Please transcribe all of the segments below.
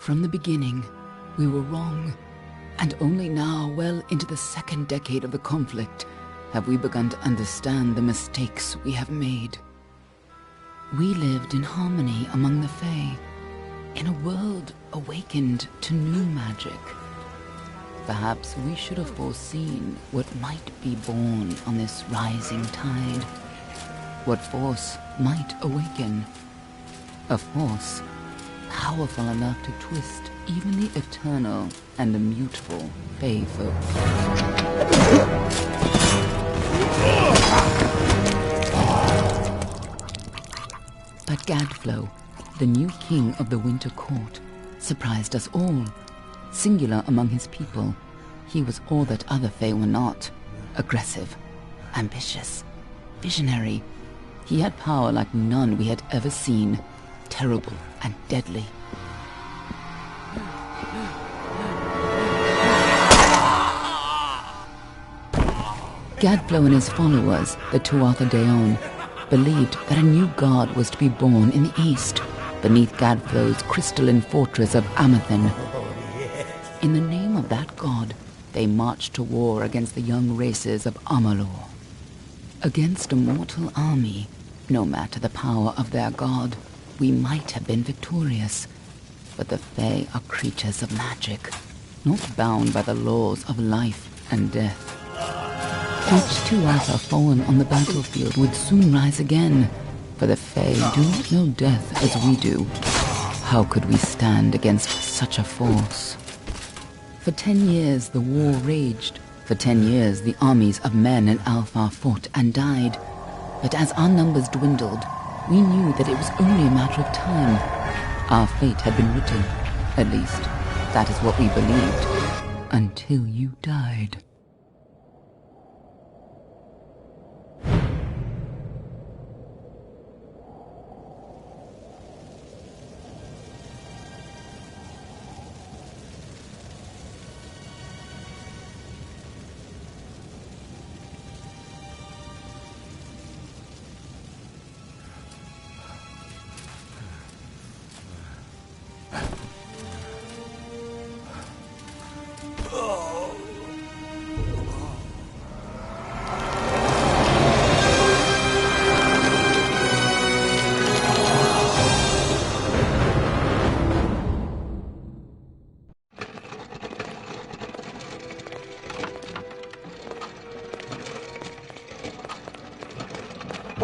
From the beginning, we were wrong, and only now, well into the second decade of the conflict, have we begun to understand the mistakes we have made. We lived in harmony among the Fae, in a world awakened to new magic. Perhaps we should have foreseen what might be born on this rising tide. What force might awaken. A force powerful enough to twist even the eternal and immutable Fae folk. But Gadflow, the new king of the Winter Court, surprised us all. Singular among his people, he was all that other Fae were not. Aggressive, ambitious, visionary. He had power like none we had ever seen. Terrible and deadly. Gadflow and his followers, the Tuatha Deon, believed that a new god was to be born in the east, beneath Gadflow's crystalline fortress of Amathen. In the name of that god, they marched to war against the young races of Amalur. Against a mortal army, no matter the power of their god, we might have been victorious. But the Fae are creatures of magic, not bound by the laws of life and death. Each Tuatha fallen on the battlefield would soon rise again, for the Fae do not know death as we do. How could we stand against such a force? For 10 years the war raged. For 10 years the armies of Men and Alpha fought and died. But as our numbers dwindled, we knew that it was only a matter of time. Our fate had been written. At least, that is what we believed. Until you died.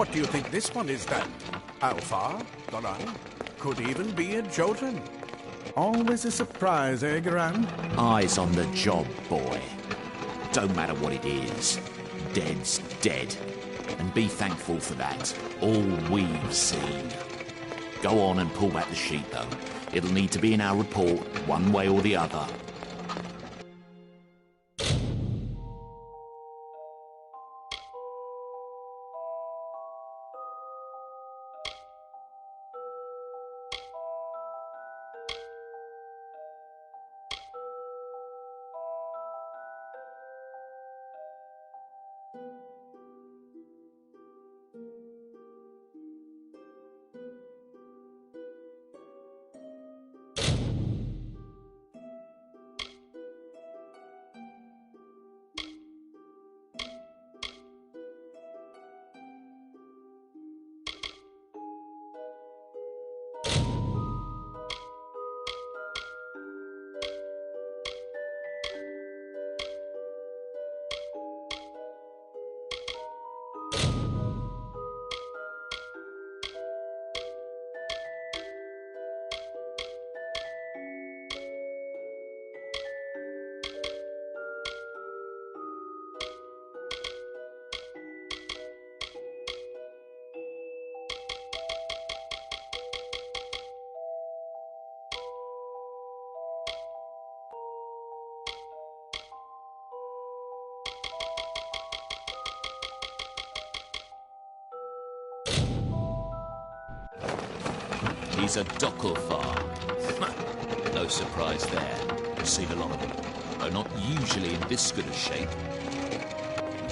What do you think this one is then? Alpha? Garan? Could even be a Jotun. Always a surprise, eh, Garan? Eyes on the job, boy. Don't matter what it is. Dead's dead. And be thankful for that. All we've seen. Go on and pull back the sheet, though. It'll need to be in our report, one way or the other. He's a Dokofar. No surprise there. I've seen a lot of them, though not usually in this good a shape.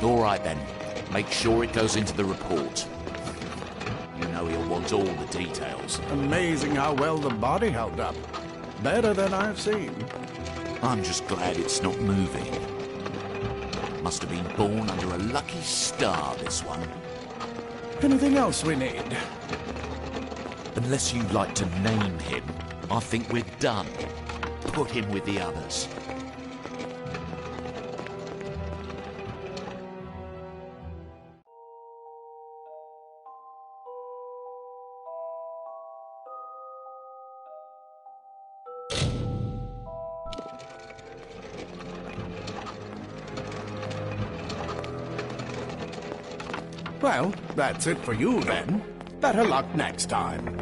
All right then. Make sure it goes into the report. You know he'll want all the details. Amazing how well the body held up. Better than I've seen. I'm just glad it's not moving. Must have been born under a lucky star, this one. Anything else we need? Unless you'd like to name him, I think we're done. Put him with the others. Well, that's it for you then. Better luck next time.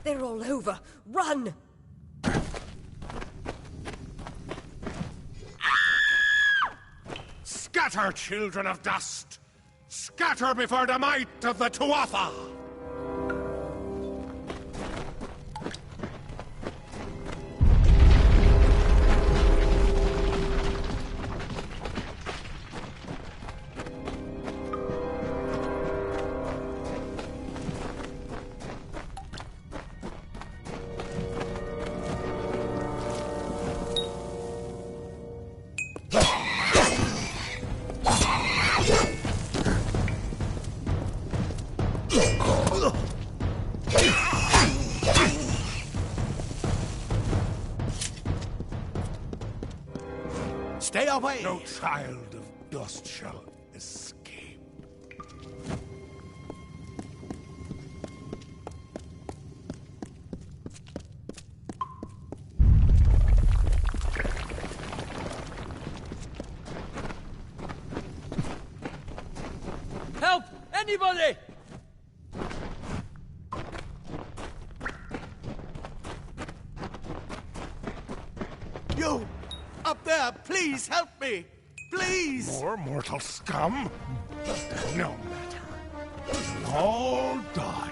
They're all over. Run! Scatter, children of dust! Scatter before the might of the Tuatha! Stay away! No child of dust shall escape. Help! Anybody! Please help me! Please! More mortal scum? No matter. All die.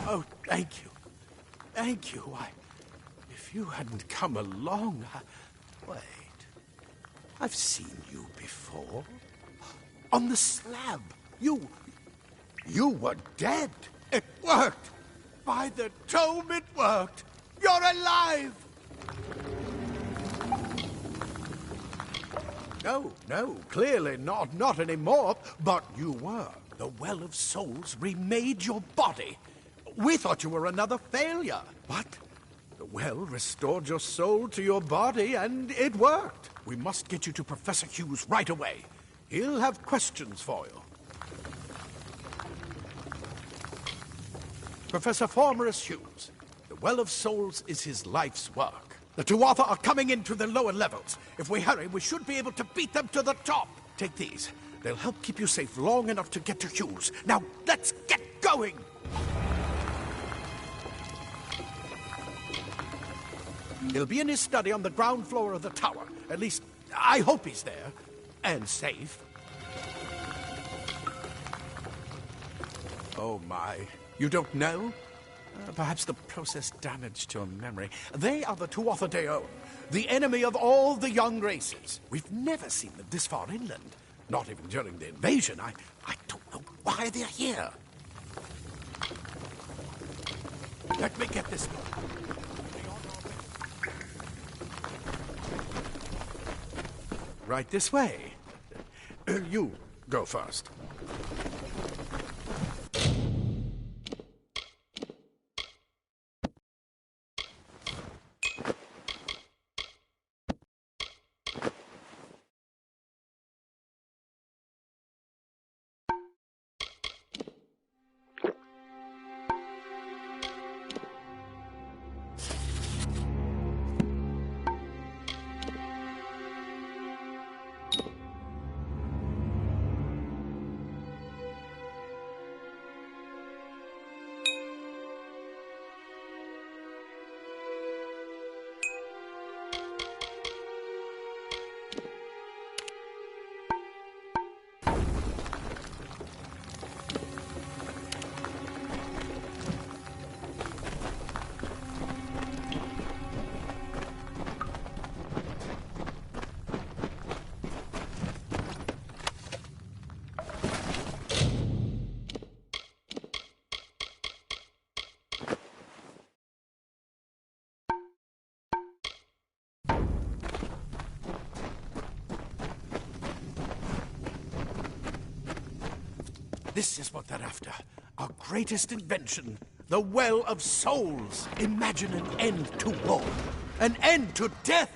Oh, thank you. Thank you. If you hadn't come along, Wait. I've seen you before. On the slab. You were dead. It worked. By the tome, it worked. You're alive. No, clearly not anymore. But you were. The Well of Souls remade your body. We thought you were another failure. But the well restored your soul to your body, and it worked. We must get you to Professor Hughes right away. He'll have questions for you. Professor Formerus Hughes, the Well of Souls is his life's work. The Tuatha are coming into the lower levels. If we hurry, we should be able to beat them to the top. Take these. They'll help keep you safe long enough to get to Hughes. Now, let's get going! He'll be in his study on the ground floor of the tower. At least, I hope he's there. And safe. Oh, my. You don't know? Perhaps the process damaged your memory. They are the Tuatha De'On, the enemy of all the young races. We've never seen them this far inland. Not even during the invasion. I don't know why they're here. Let me get this going. Right this way. You go first. This is what they're after. Our greatest invention. The Well of Souls. Imagine an end to war. An end to death.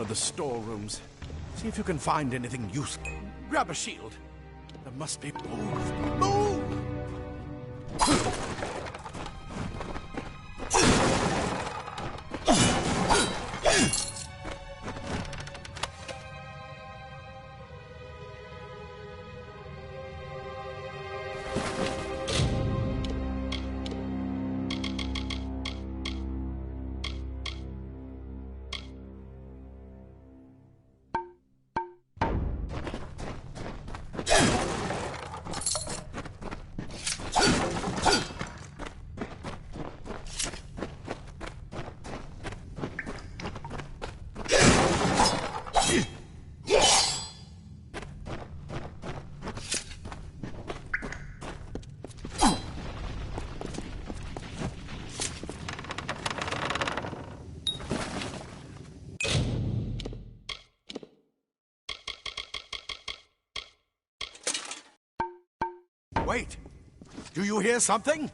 The storerooms. See if you can find anything useful. Grab a shield. The must be moved. Move! Wait! Do you hear something?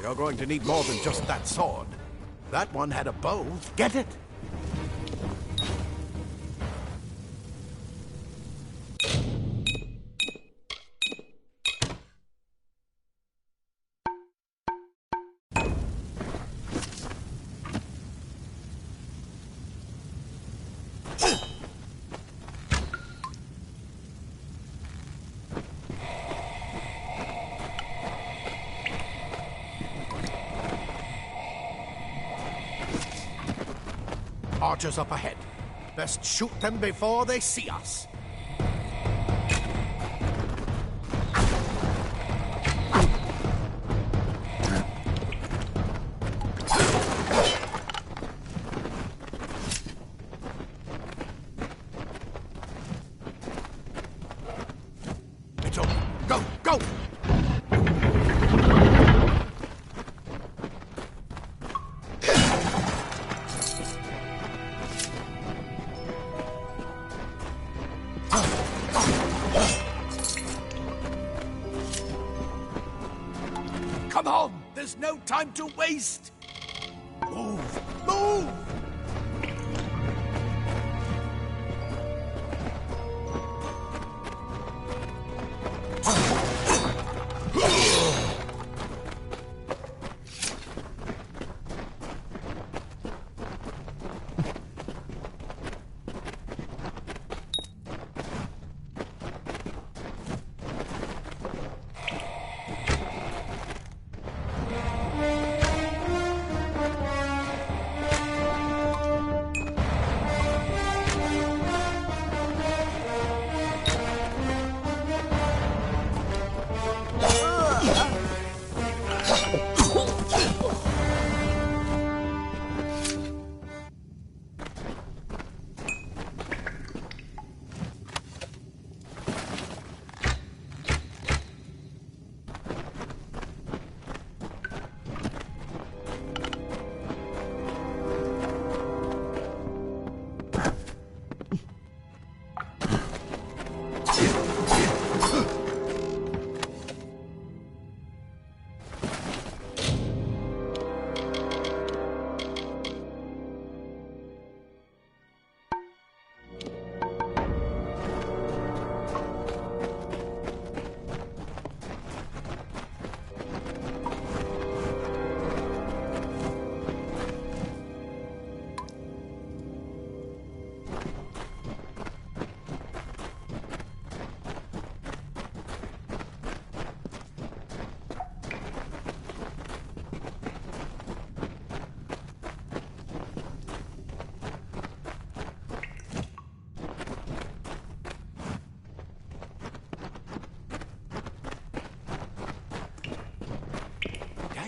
You're going to need more than just that sword. That one had a bow. Get it? Archers up ahead. Best shoot them before they see us. Mitchell, go, go! Come on! There's no time to waste! Move! Move!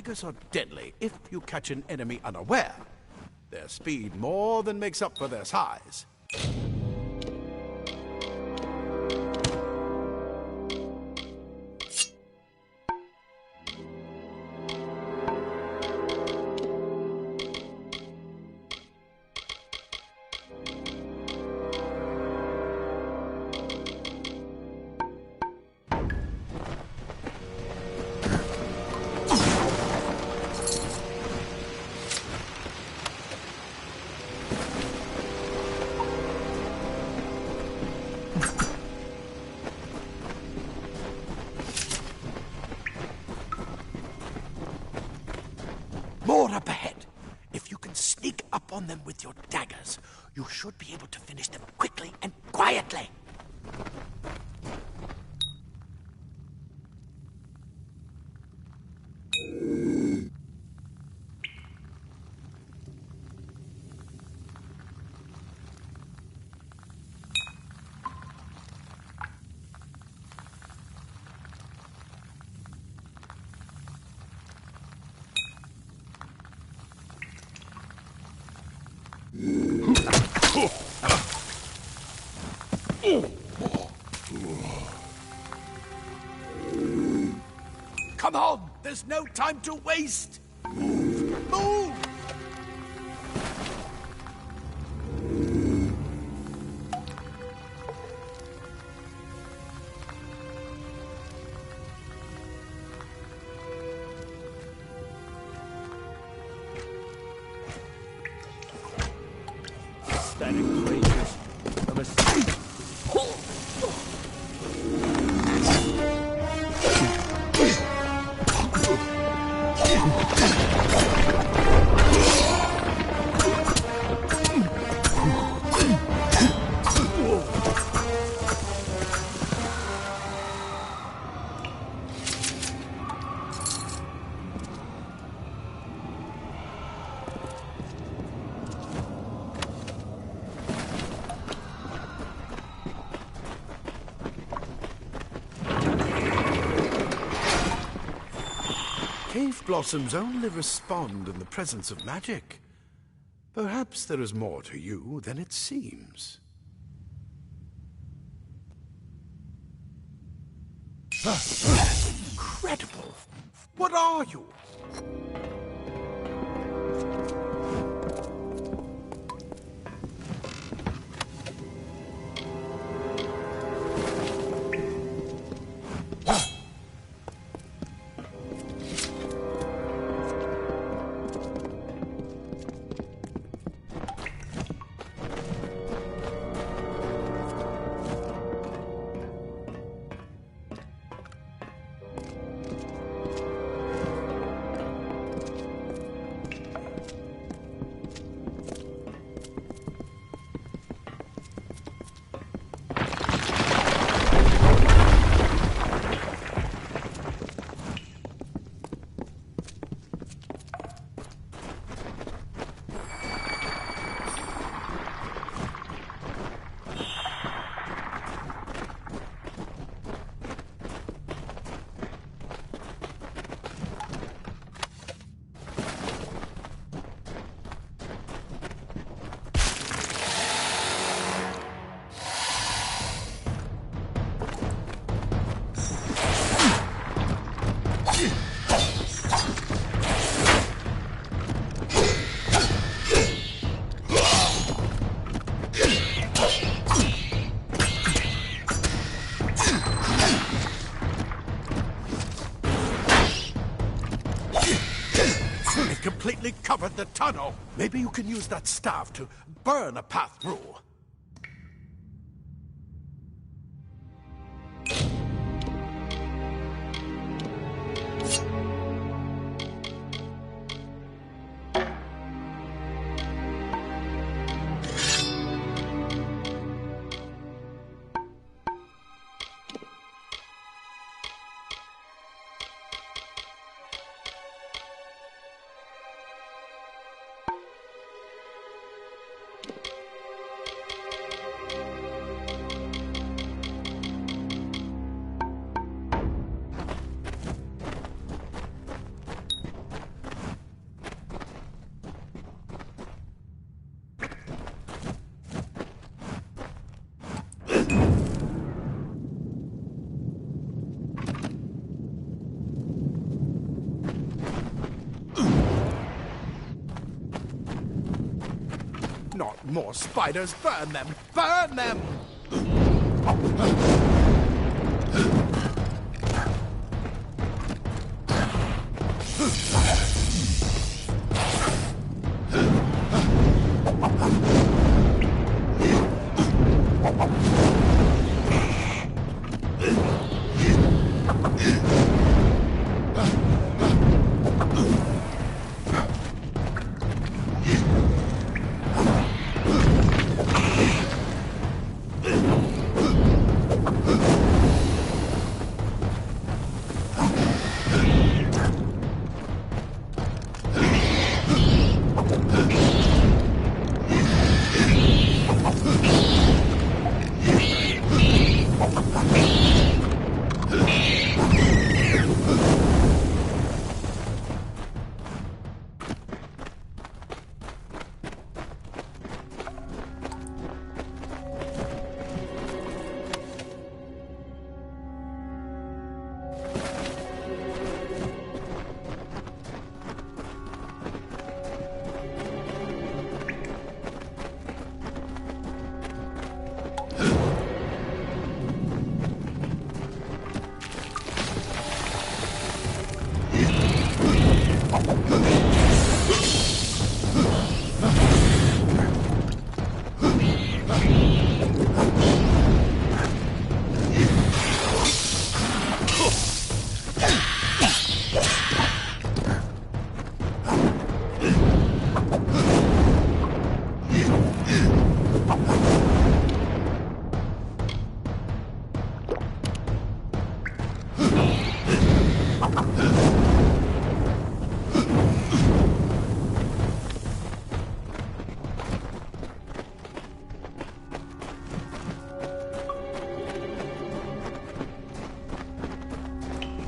daggers are deadly if you catch an enemy unaware. Their speed more than makes up for their size. More up ahead. If you can sneak up on them with your daggers, you should be able to finish them quickly and quietly. Come on! There's no time to waste! Move! Move! Static creatures of a Cave blossoms only respond in the presence of magic. Perhaps there is more to you than it seems. Incredible! What are you? Completely covered the tunnel. Maybe you can use that staff to burn a path through. Not more spiders! Burn them! Burn them!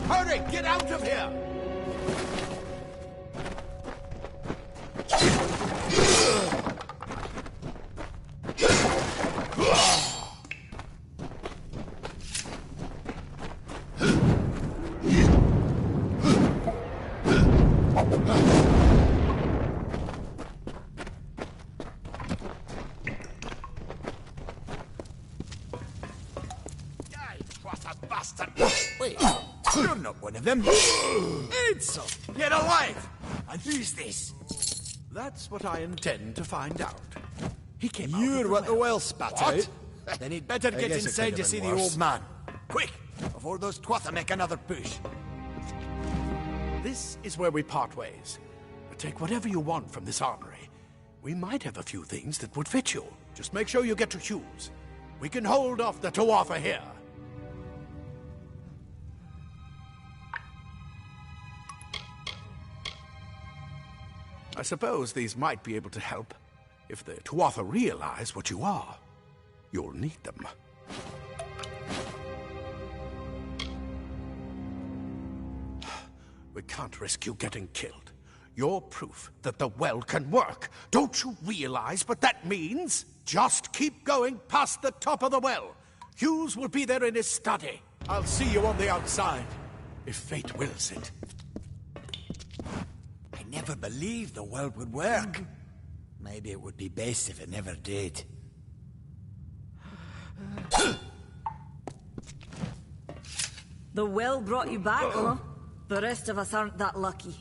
Hurry! Get out of here! What a bastard! Wait, you're not one of them. Ansel, get alive! And who's this? That's what I intend to find out. He came out You're of what the well. well spat What? out. Then he'd better get guess it inside could to have see been the worse. old man. Quick, before those twatha make another push. This is where we part ways. Take whatever you want from this armory. We might have a few things that would fit you. Just make sure you get to Hughes. We can hold off the Tuatha here. I suppose these might be able to help. If the Tuatha realize what you are, you'll need them. We can't risk you getting killed. You're proof that the well can work. Don't you realize what that means? Just keep going past the top of the well. Hughes will be there in his study. I'll see you on the outside, if fate wills it. I never believed the world would work. Maybe it would be best if it never did. The well brought you back, huh? The rest of us aren't that lucky.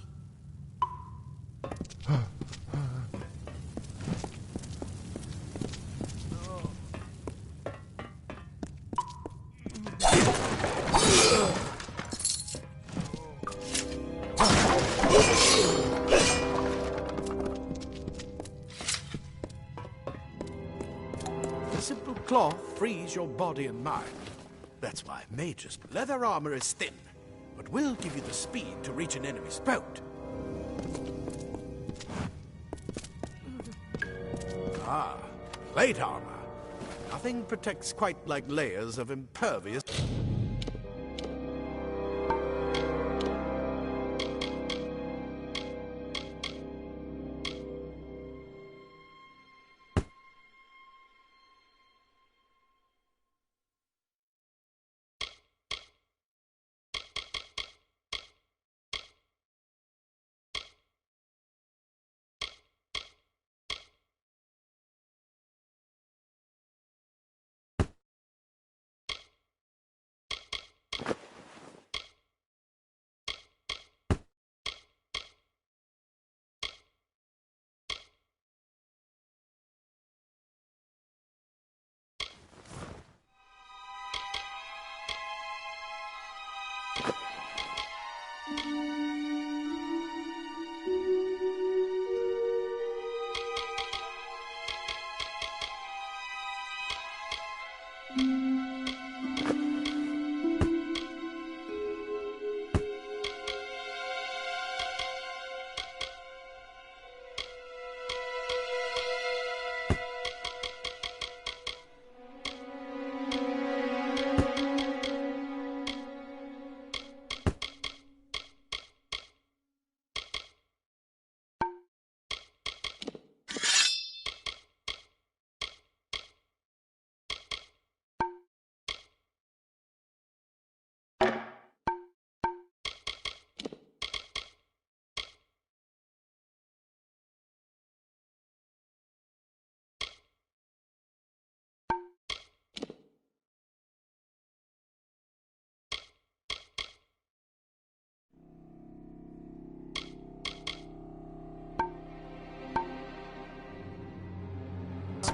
A simple cloth frees your body and mind. That's why mages' leather armor is thin, but will give you the speed to reach an enemy's boat. Ah, plate armor. Nothing protects quite like layers of impervious...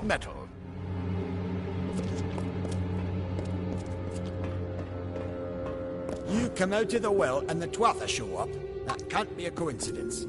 metal. You come out of the well and the Tuatha show up. That can't be a coincidence.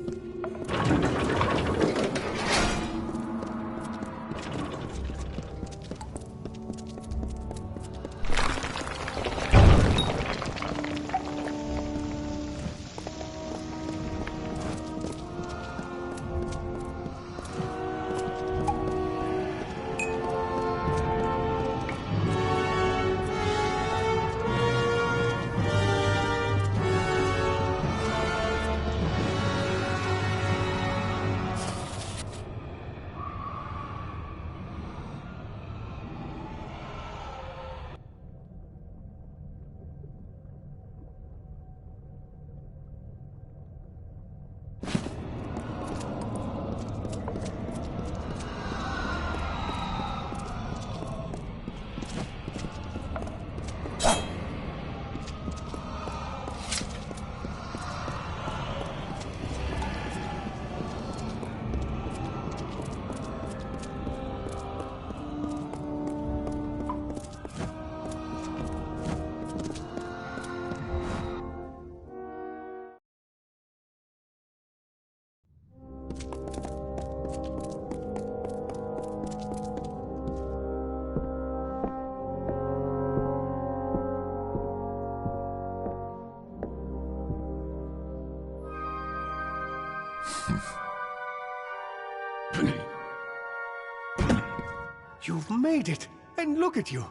You've made it, and look at you,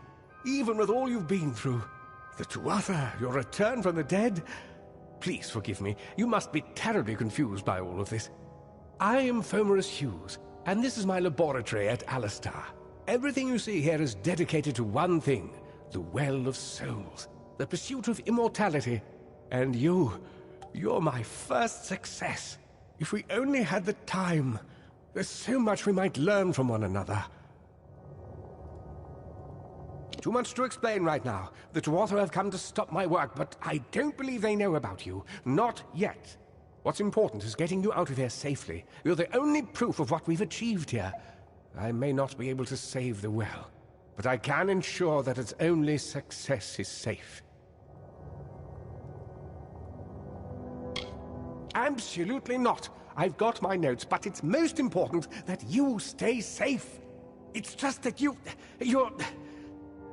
even with all you've been through. The Tuatha, your return from the dead. Please forgive me, you must be terribly confused by all of this. I am Fomerus Hughes, and this is my laboratory at Alistar. Everything you see here is dedicated to one thing, the Well of Souls, the pursuit of immortality. And you're my first success. If we only had the time, there's so much we might learn from one another. Too much to explain right now. The Tuatha have come to stop my work, but I don't believe they know about you. Not yet. What's important is getting you out of here safely. You're the only proof of what we've achieved here. I may not be able to save the well, but I can ensure that its only success is safe. Absolutely not. I've got my notes, but it's most important that you stay safe. It's just that you're...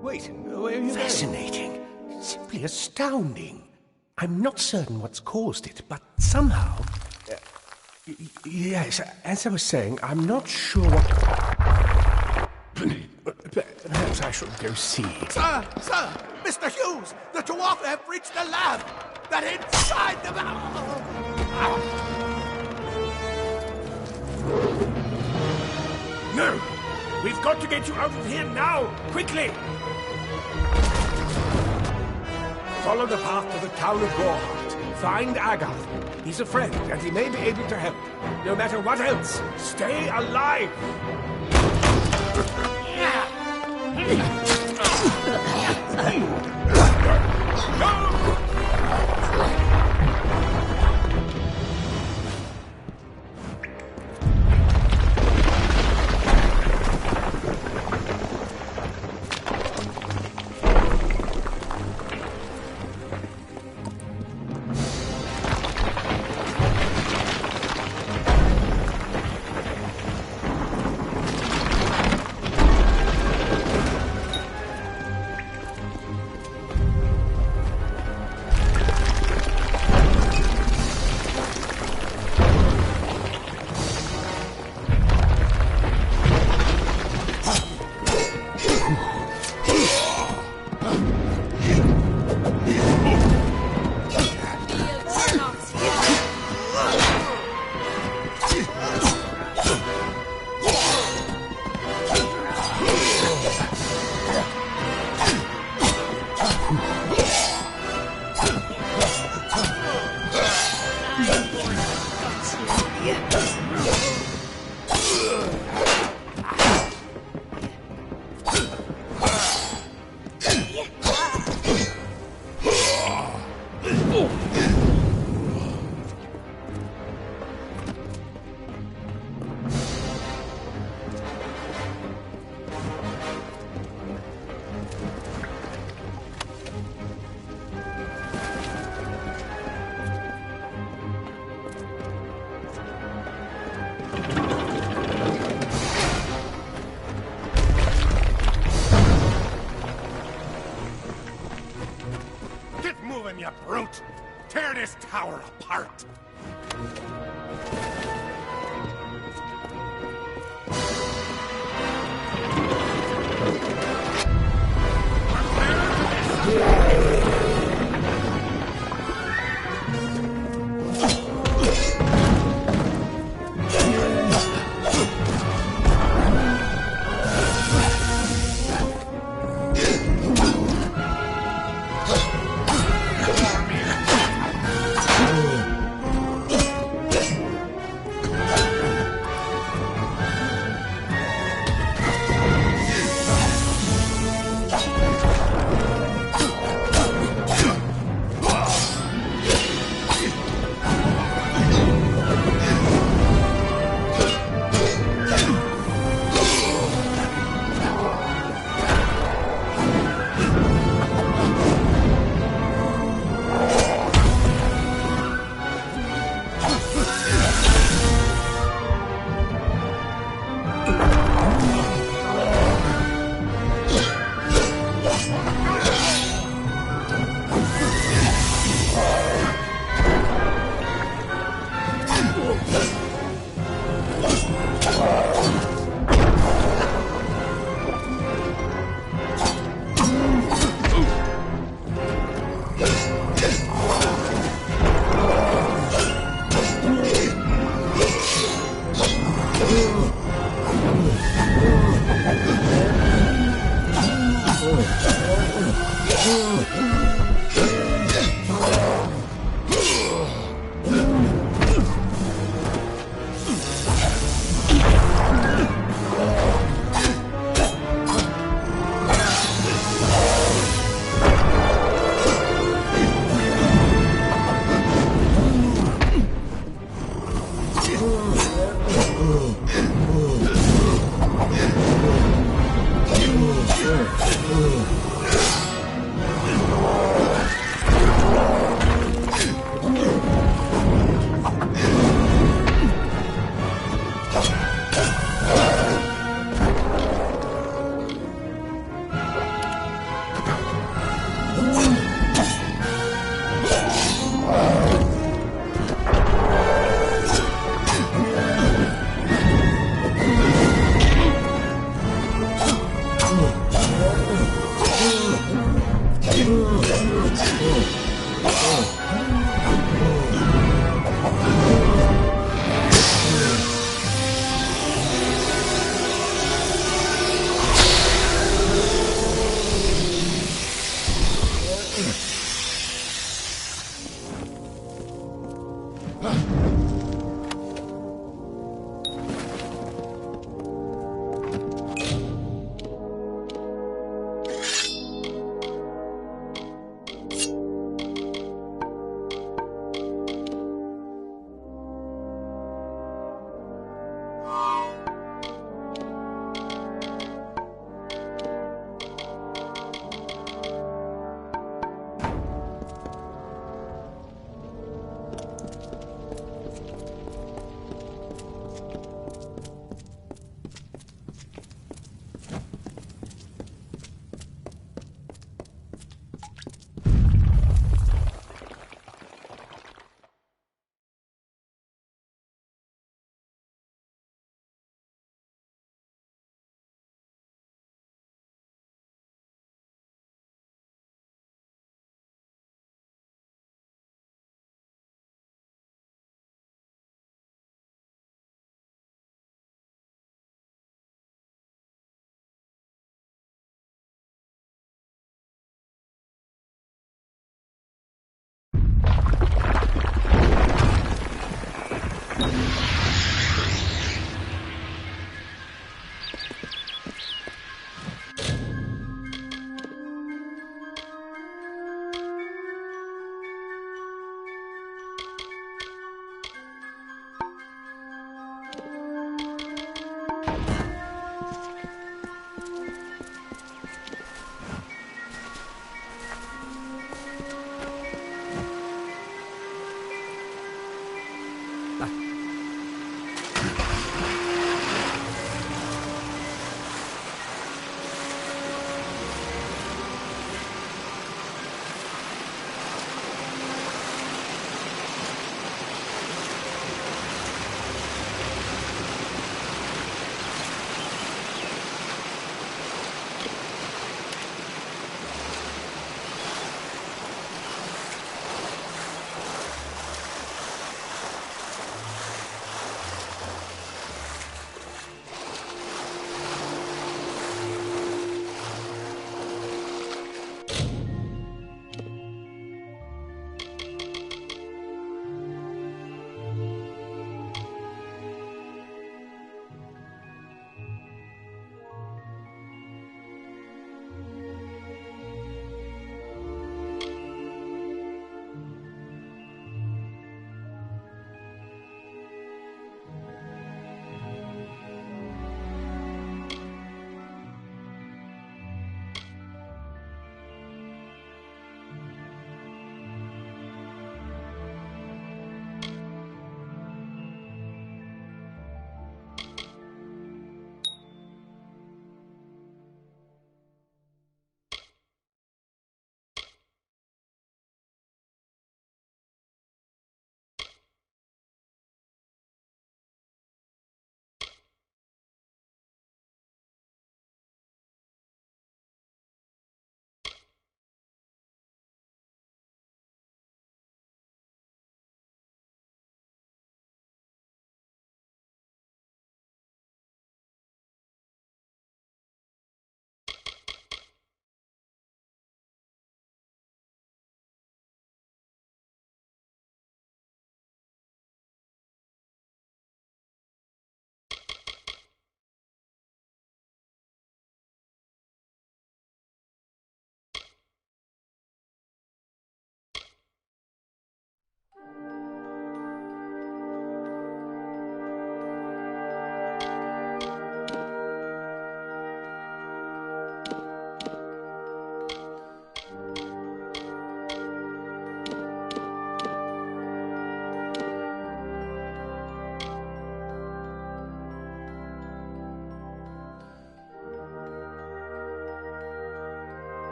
Wait, where are you Fascinating. Simply astounding. I'm not certain what's caused it, but somehow... yes, as I was saying, I'm not sure what... Perhaps I should go see. Sir! Mr. Hughes! The Tuatha have reached the lab! They're inside the... No! We've got to get you out of here now! Quickly! Follow the path to the town of Gorhart. Find Agath. He's a friend, and he may be able to help. No matter what else, stay alive! out! Tear this tower apart!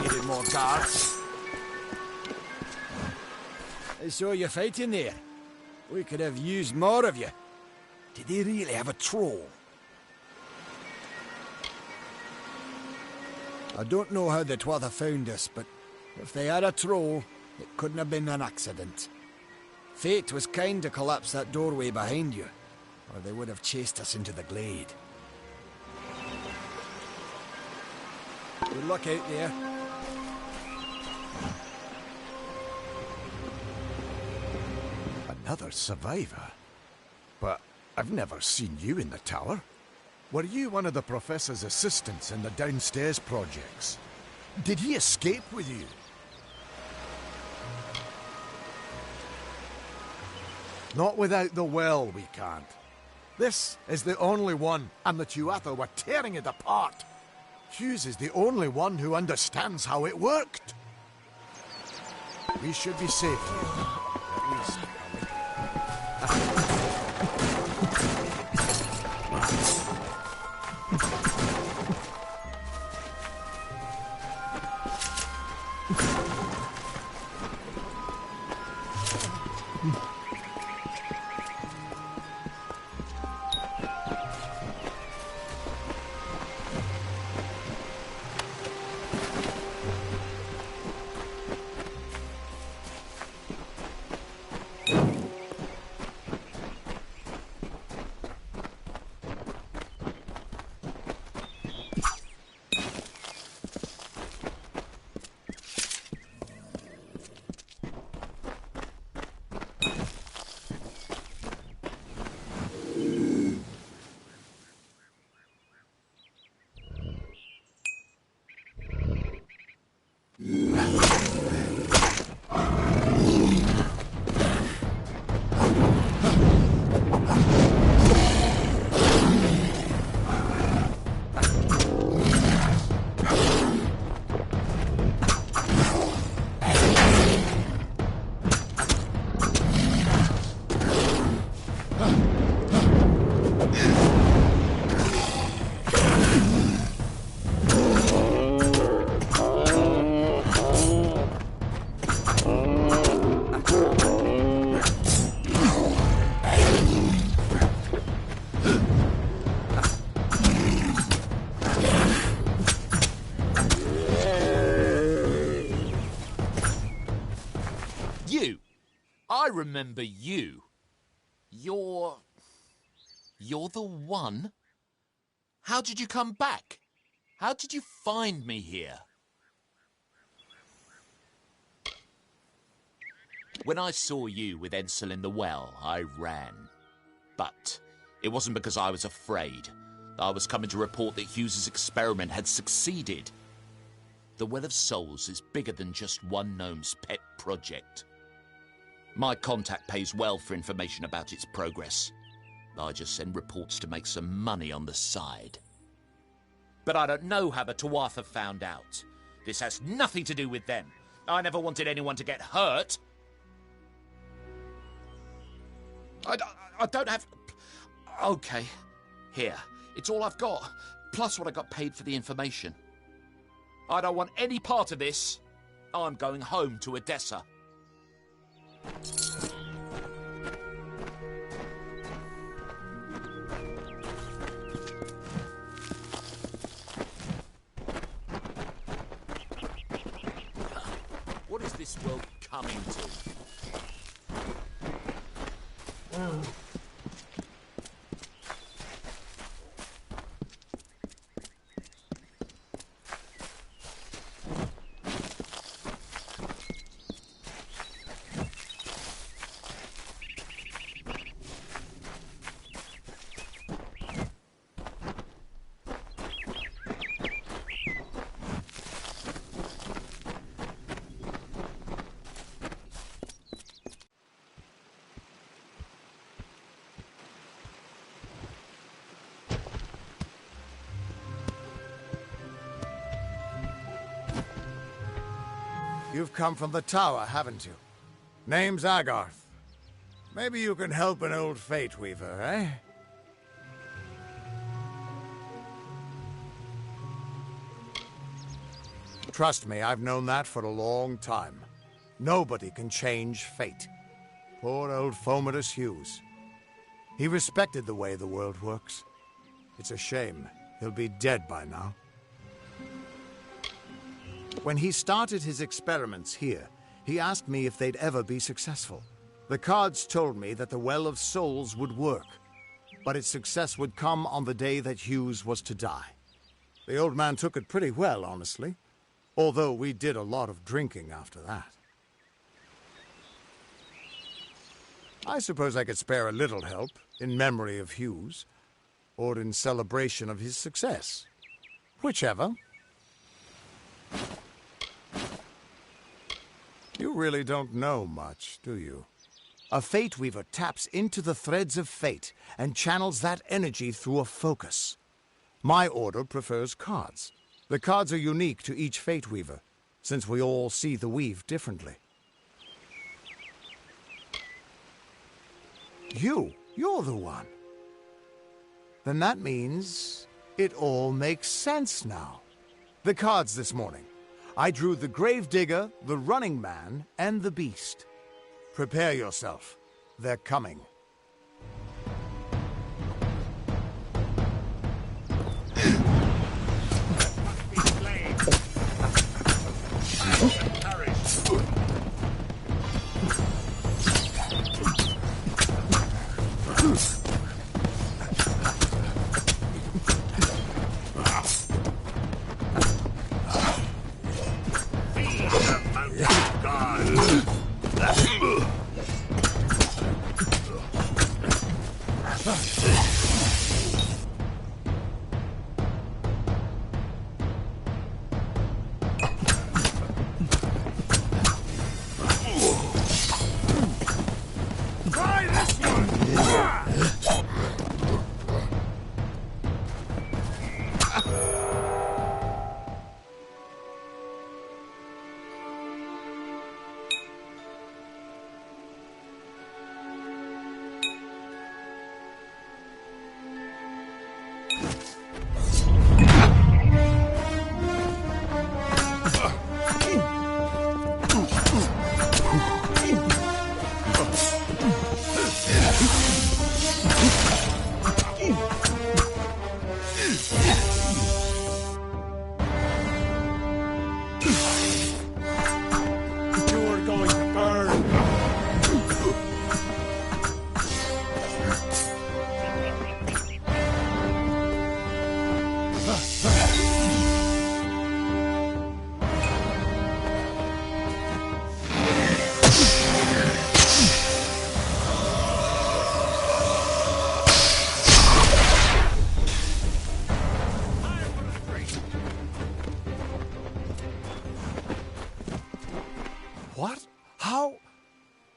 Needed more guards. I saw you fighting there. We could have used more of you. Did they really have a troll? I don't know how the Twatha found us, but if they had a troll, it couldn't have been an accident. Fate was kind to collapse that doorway behind you, or they would have chased us into the glade. Good luck out there. Another survivor? But I've never seen you in the tower. Were you one of the Professor's assistants in the downstairs projects? Did he escape with you? Not without the well, we can't. This is the only one, and the Tuatha were tearing it apart. Hughes is the only one who understands how it worked. We should be safe here. At least. I remember you. You're the one? How did you come back? How did you find me here? When I saw you with Ensel in the well, I ran. But it wasn't because I was afraid. I was coming to report that Hughes's experiment had succeeded. The Well of Souls is bigger than just one gnome's pet project. My contact pays well for information about its progress. I just send reports to make some money on the side. But I don't know how the Tuatha found out. This has nothing to do with them. I never wanted anyone to get hurt. I don't have... Okay. Here. It's all I've got. Plus what I got paid for the information. I don't want any part of this. I'm going home to Odessa. What is this world coming to? You've come from the tower, haven't you? Name's Agarth. Maybe you can help an old Fate Weaver, eh? Trust me, I've known that for a long time. Nobody can change fate. Poor old Fomadus Hughes. He respected the way the world works. It's a shame. He'll be dead by now. When he started his experiments here, he asked me if they'd ever be successful. The cards told me that the Well of Souls would work, but its success would come on the day that Hughes was to die. The old man took it pretty well, honestly, although we did a lot of drinking after that. I suppose I could spare a little help in memory of Hughes, or in celebration of his success. Whichever. You really don't know much, do you? A Fate Weaver taps into the threads of fate and channels that energy through a focus. My order prefers cards. The cards are unique to each Fate Weaver, since we all see the weave differently. You're the one. Then that means it all makes sense now. The cards this morning. I drew the Gravedigger, the Running Man, and the Beast. Prepare yourself. They're coming.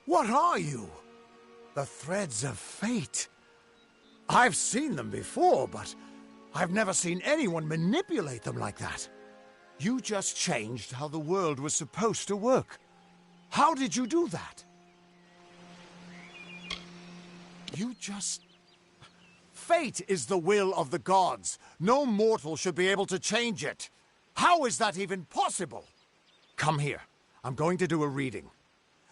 What are you? The threads of fate. I've seen them before, but I've never seen anyone manipulate them like that. You just changed how the world was supposed to work. How did you do that? You just... Fate is the will of the gods. No mortal should be able to change it. How is that even possible? Come here. I'm going to do a reading.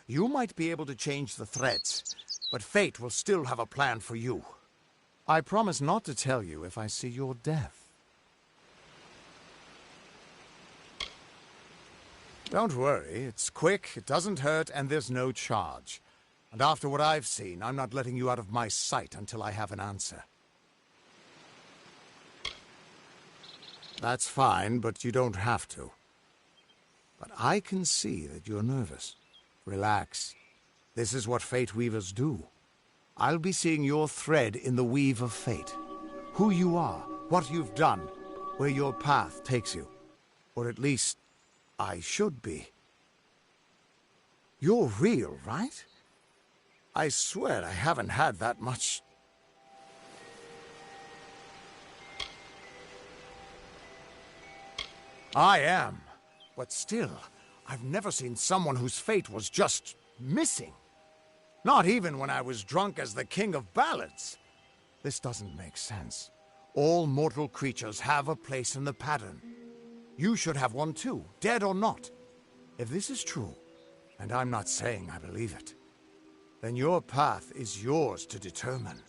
You might be able to change the threads, but fate will still have a plan for you. I promise not to tell you if I see your death. Don't worry, it's quick, it doesn't hurt, and there's no charge. And after what I've seen, I'm not letting you out of my sight until I have an answer. That's fine, but you don't have to. But I can see that you're nervous. Relax. This is what Fate Weavers do. I'll be seeing your thread in the weave of fate. Who you are, what you've done, where your path takes you. Or at least, I should be. You're real, right? I swear I haven't had that much... I am. But still, I've never seen someone whose fate was just missing. Not even when I was drunk as the King of Ballads. This doesn't make sense. All mortal creatures have a place in the pattern. You should have one too, dead or not. If this is true, and I'm not saying I believe it, then your path is yours to determine.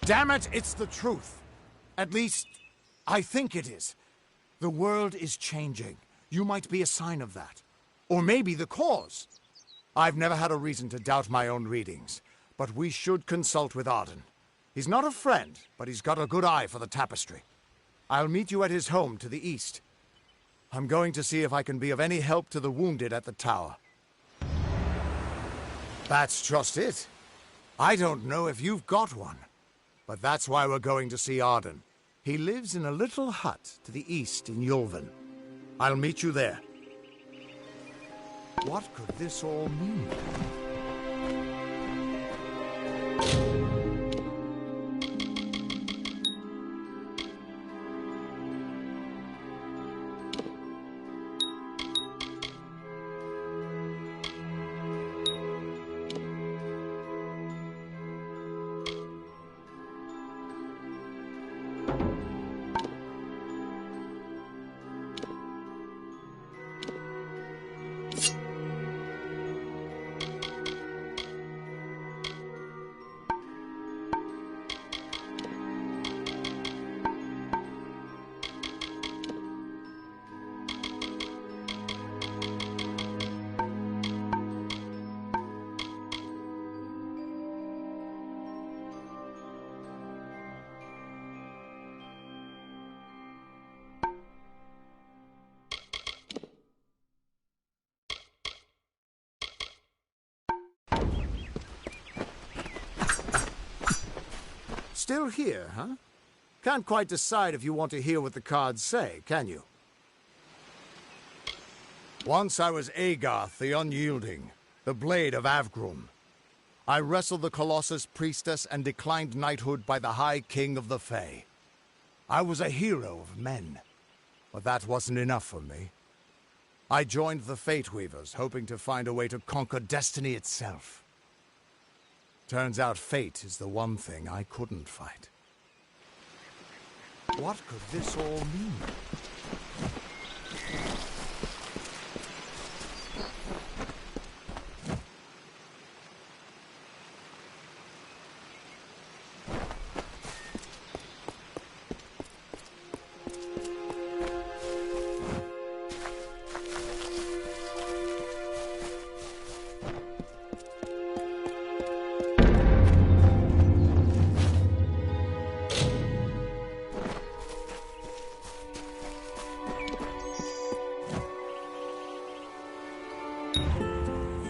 Damn it, it's the truth. At least, I think it is. The world is changing. You might be a sign of that. Or maybe the cause. I've never had a reason to doubt my own readings, but we should consult with Arden. He's not a friend, but he's got a good eye for the tapestry. I'll meet you at his home to the east. I'm going to see if I can be of any help to the wounded at the tower. That's just it. I don't know if you've got one. But that's why we're going to see Arden. He lives in a little hut to the east in Yulven. I'll meet you there. What could this all mean? Still here, huh? Can't quite decide if you want to hear what the cards say, can you? Once I was Agarth the Unyielding, the Blade of Avgrum. I wrestled the Colossus Priestess and declined knighthood by the High King of the Fae. I was a hero of men, but that wasn't enough for me. I joined the Fate Weavers, hoping to find a way to conquer destiny itself. Turns out fate is the one thing I couldn't fight. What could this all mean?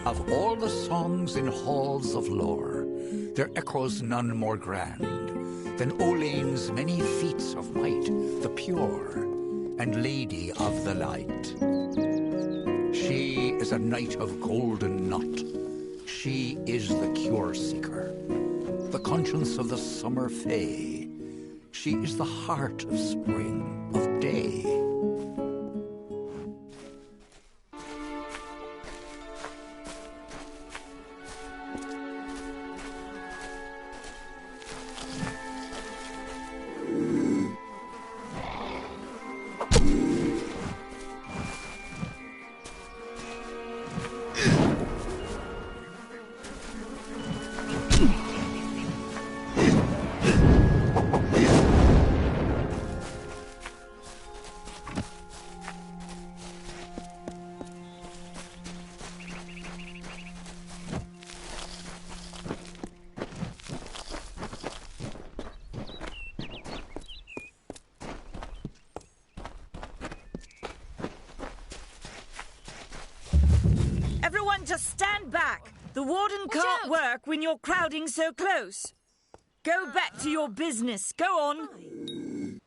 Of all the songs in halls of lore, there echoes none more grand than Olane's many feats of might, the pure and lady of the light. She is a knight of golden knot. She is the cure seeker, the conscience of the summer fae. She is the heart of spring, of day. Everyone just stand back. The warden can't work when you're crowding so close. Go back to your business. Go on.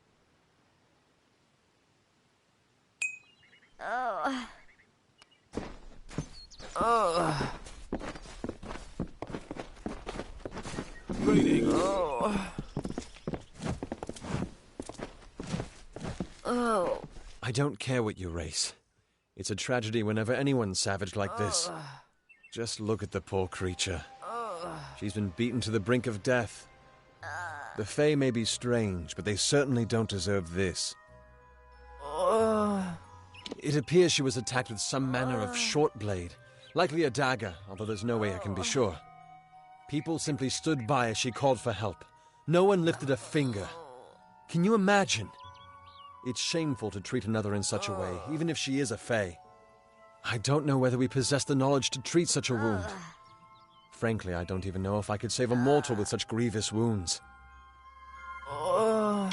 Greetings. I don't care what you race. It's a tragedy whenever anyone's savage like this. Just look at the poor creature. She's been beaten to the brink of death. The Fae may be strange, but they certainly don't deserve this. It appears she was attacked with some manner of short blade, likely a dagger, although there's no way I can be sure. People simply stood by as she called for help. No one lifted a finger. Can you imagine? It's shameful to treat another in such a way, even if she is a Fae. I don't know whether we possess the knowledge to treat such a wound. Frankly, I don't even know if I could save a mortal with such grievous wounds. Well,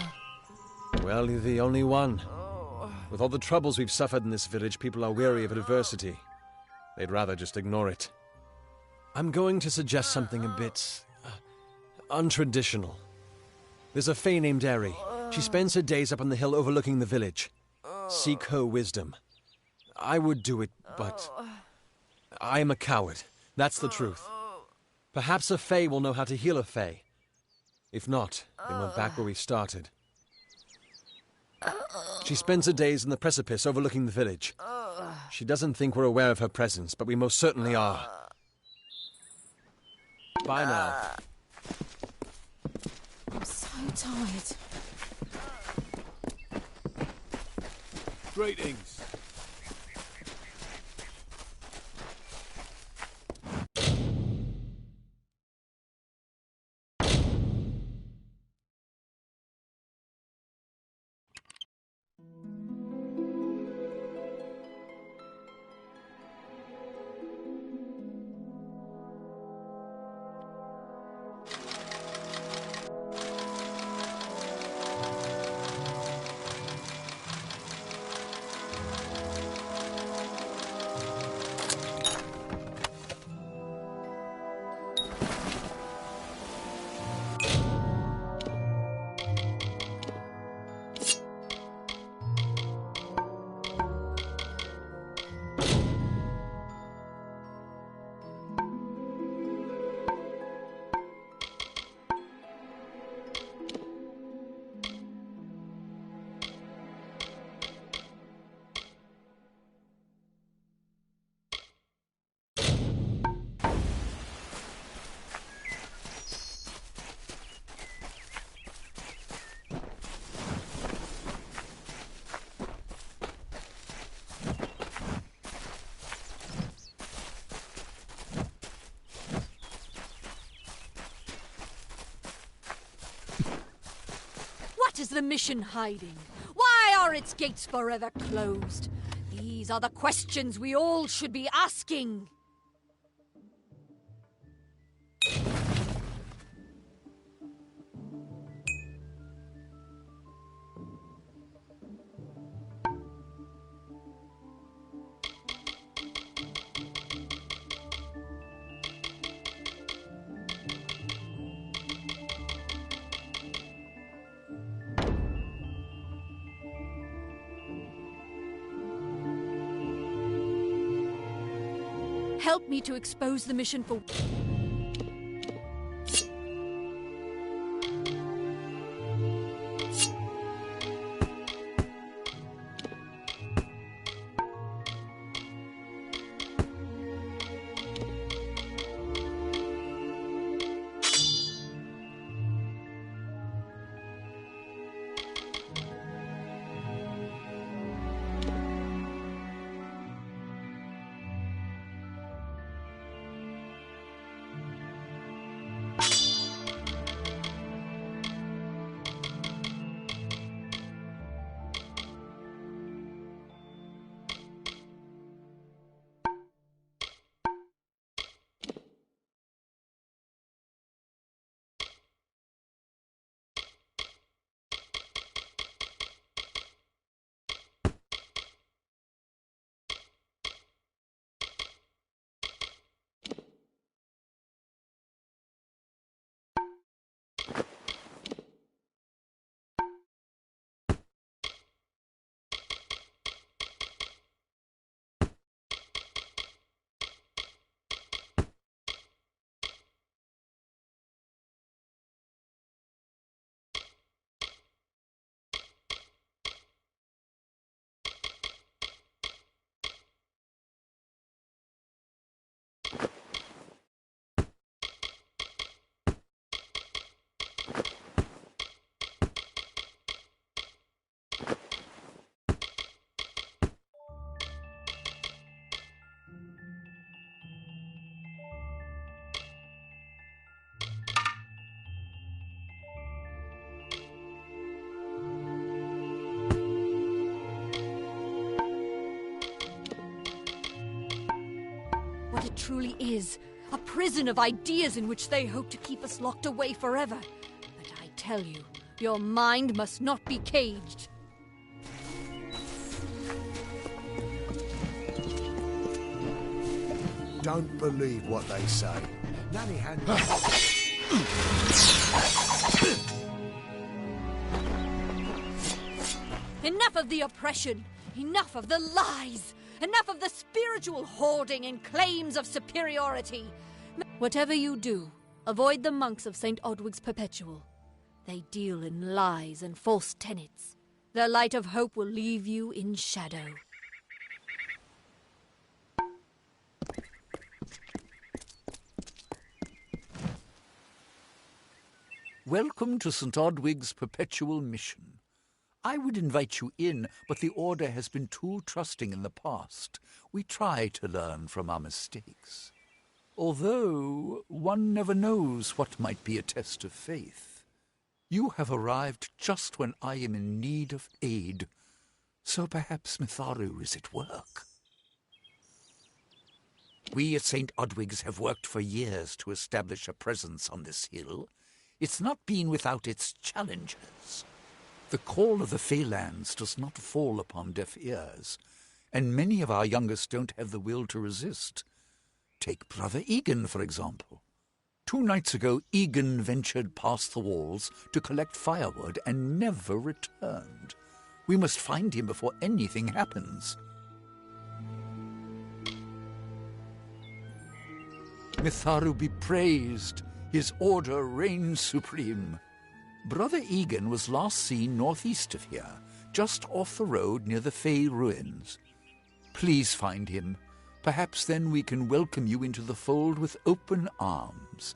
you're the only one. With all the troubles we've suffered in this village, people are weary of adversity. They'd rather just ignore it. I'm going to suggest something a bit untraditional. There's a Fae named Eri. She spends her days up on the hill overlooking the village. Seek her wisdom. I would do it, but I am a coward. That's the truth. Perhaps a Fae will know how to heal a Fae. If not, then we're back where we started. She spends her days in the precipice overlooking the village. She doesn't think we're aware of her presence, but we most certainly are. Bye now. I'm so tired. Greetings. What is the mission hiding? Why are its gates forever closed? These are the questions we all should be asking. Help me to expose the mission for... What it truly is, a prison of ideas in which they hope to keep us locked away forever. But I tell you, your mind must not be caged. Don't believe what they say. Nanny hand. Enough of the oppression! Enough of the lies! Enough of the spiritual hoarding and claims of superiority! Whatever you do, avoid the monks of St. Odwig's Perpetual. They deal in lies and false tenets. Their light of hope will leave you in shadow. Welcome to St. Odwig's Perpetual Mission. I would invite you in, but the Order has been too trusting in the past. We try to learn from our mistakes. Although one never knows what might be a test of faith. You have arrived just when I am in need of aid, so perhaps Mitharu is at work. We at St. Odwig's have worked for years to establish a presence on this hill. It's not been without its challenges. The call of the Feylands does not fall upon deaf ears, and many of our youngest don't have the will to resist. Take Brother Egan, for example. 2 nights ago, Egan ventured past the walls to collect firewood and never returned. We must find him before anything happens. Mitharu be praised. His order reigns supreme. Brother Egan was last seen northeast of here, just off the road near the Fey ruins. Please find him. Perhaps then we can welcome you into the fold with open arms.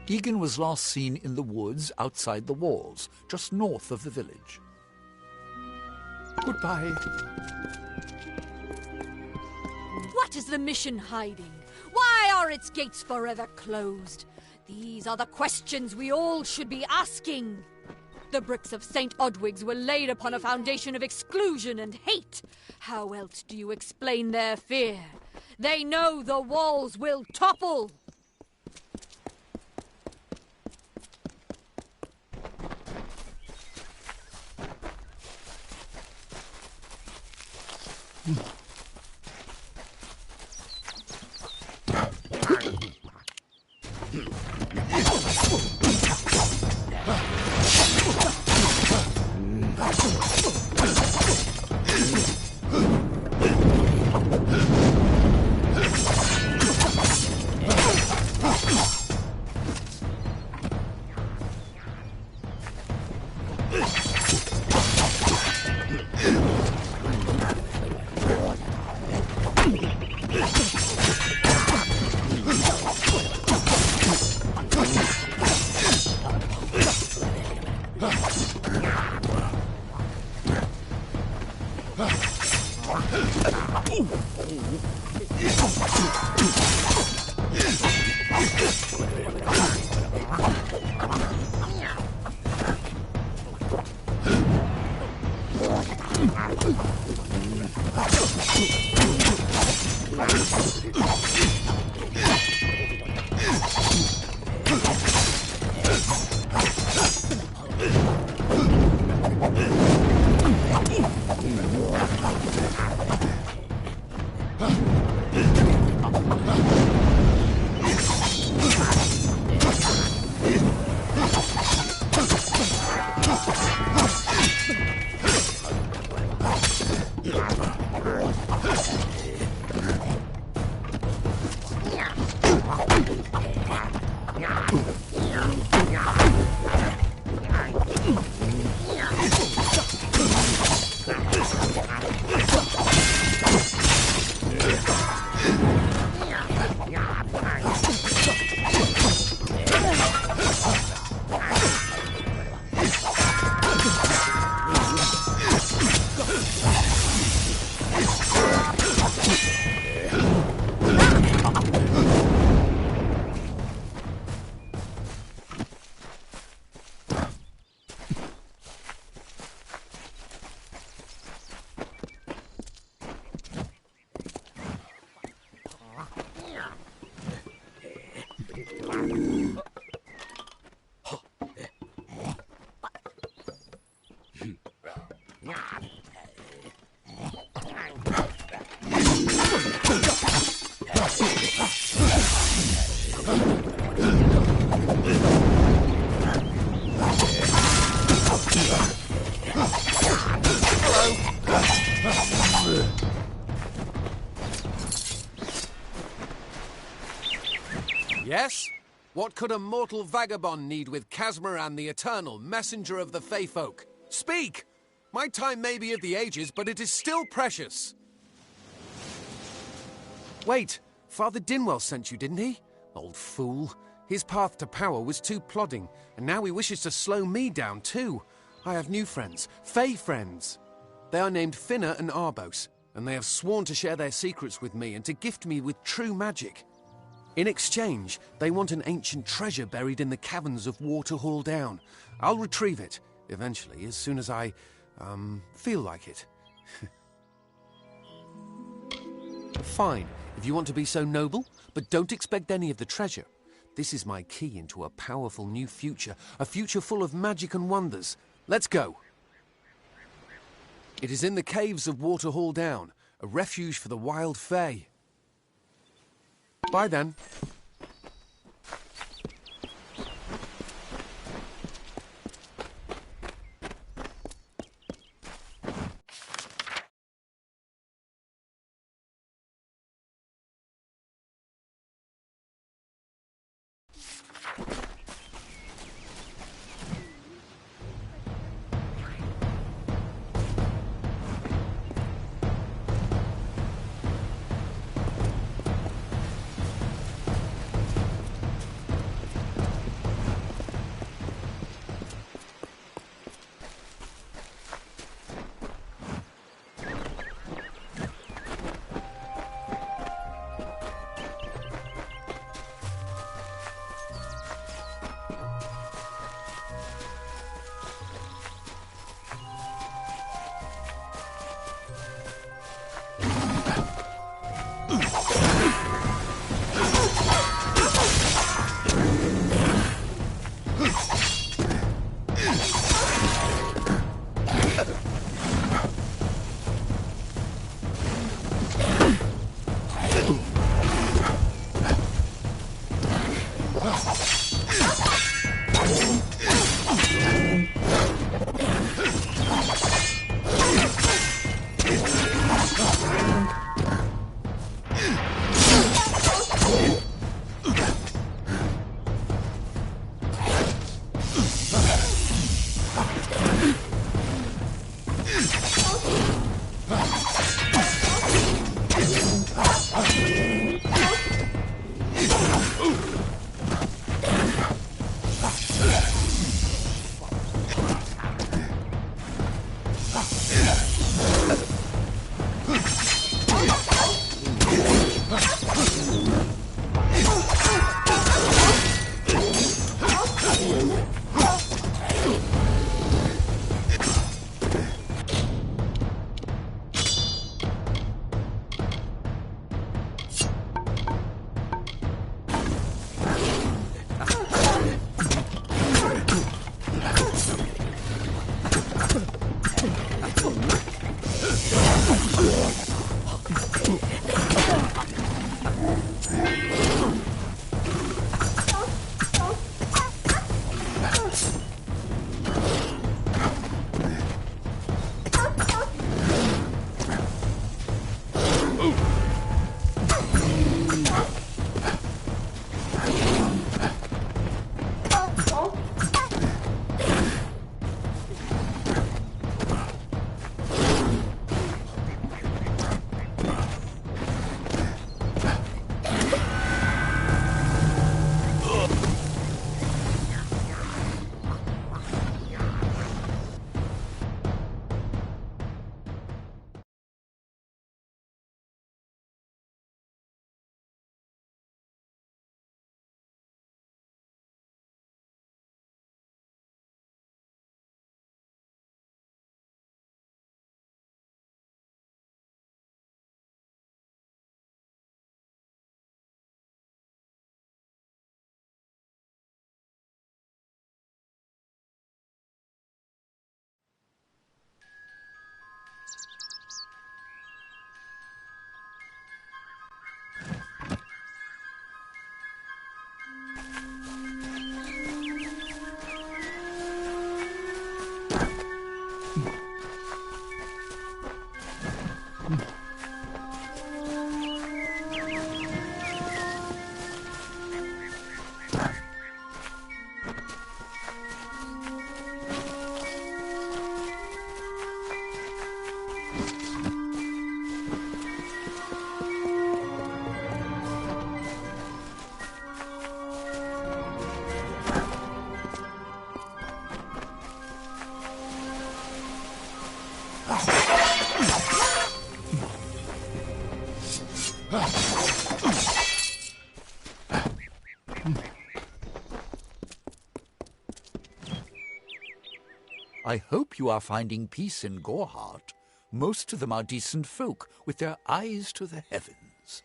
Egan was last seen in the woods outside the walls, just north of the village. Goodbye. What is the mission hiding? Why are its gates forever closed? These are the questions we all should be asking. The bricks of St. Odwig's were laid upon a foundation of exclusion and hate. How else do you explain their fear? They know the walls will topple. Yes? What could a mortal vagabond need with Casmaran the Eternal, messenger of the Fey folk? Speak! My time may be of the ages, but it is still precious. Wait, Father Dinwell sent you, didn't he? Old fool. His path to power was too plodding, and now he wishes to slow me down too. I have new friends, Fey friends. They are named Finna and Arbos, and they have sworn to share their secrets with me and to gift me with true magic. In exchange, they want an ancient treasure buried in the caverns of Waterhall Down. I'll retrieve it, eventually, as soon as I, feel like it. Fine, if you want to be so noble, but don't expect any of the treasure. This is my key into a powerful new future, a future full of magic and wonders. Let's go. It is in the caves of Waterhall Down, a refuge for the wild Fey. Bye then. I hope you are finding peace in Goreheart. Most of them are decent folk, with their eyes to the heavens.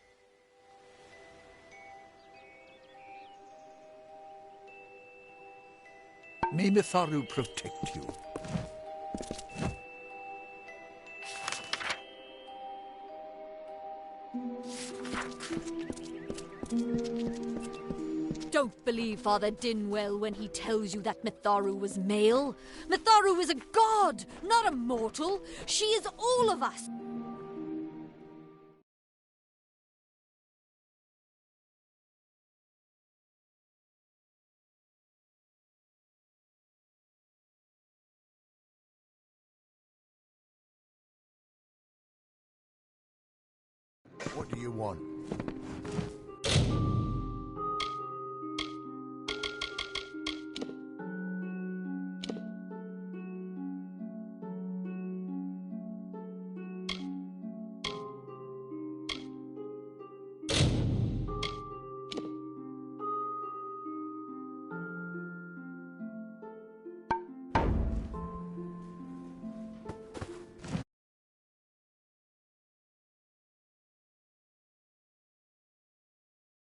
May Mitharu protect you. Don't believe Father Dinwell when he tells you that Mitharu was male. Mitharu is a god, not a mortal. She is all of us. What do you want?